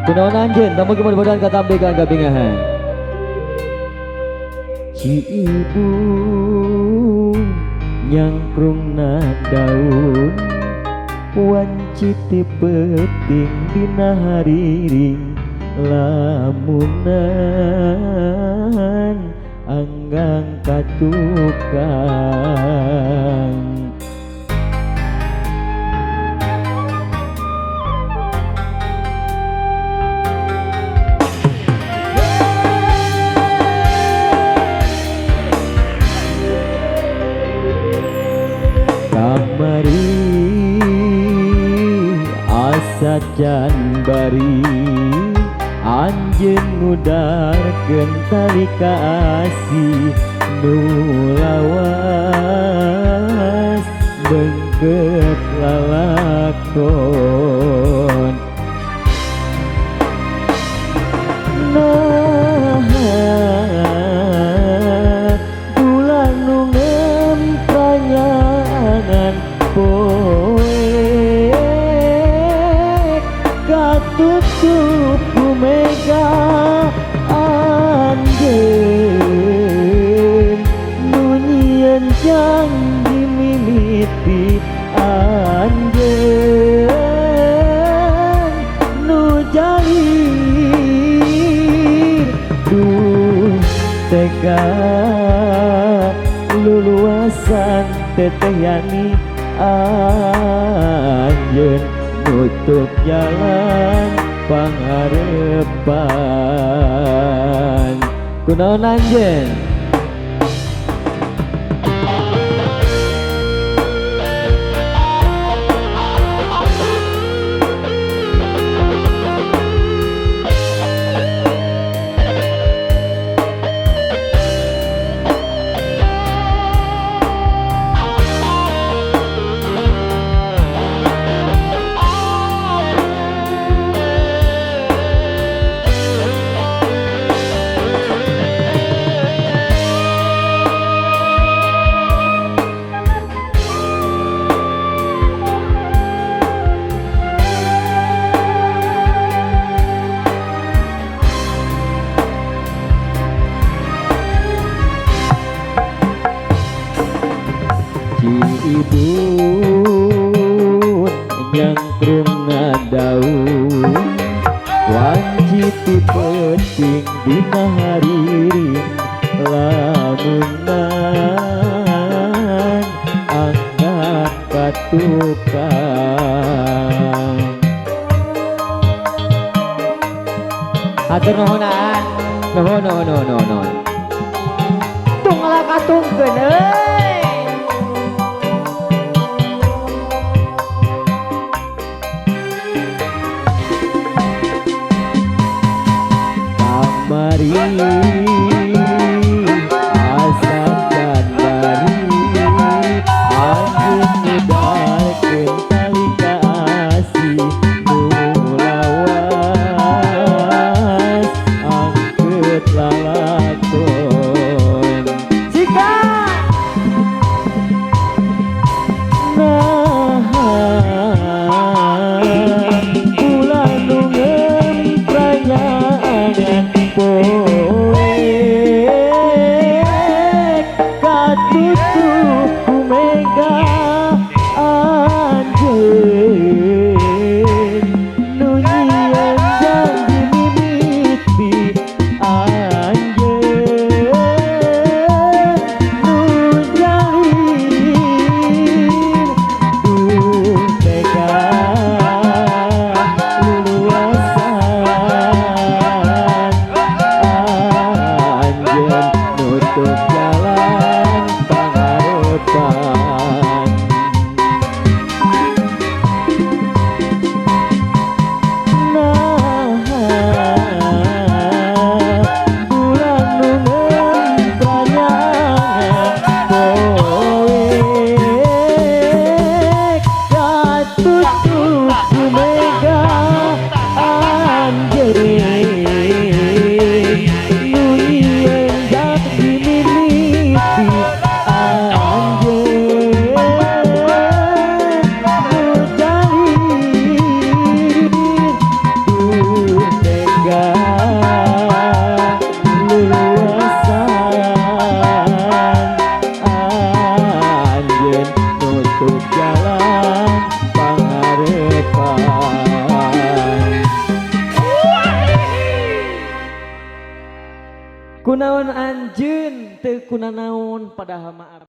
Kunaon anjeun tamu kemudahan kata ambekan kabingahan. Ci ibu nyangkrungna daun wanci ti peting dina hariring lamunan anggang katukang. Kamari asa can bari anjeun ngudarkeun tali kasih nu lawas beungkeut lalakon. Bulan nu ngempanyangan poe katutup kumega anjeun nu nyieun janji mimiti anjeun nu jahir duh tega luluasan teteh Yani anjeun nutup jalan pangharepan. Kunaon anjeun? Ibu nyangkrung daun wanci ti peting dina hariring lamunan angkat katukang. Atur nuhunan, nuhun. Tunggal katungkeun euy. Mari asa can bari anjeun ngudarkeun tali kasih nu lawas angkeut lalakon. Jika bulan nu ngempanyangan poe Kunaon anjeun teu kuna naon padahal mah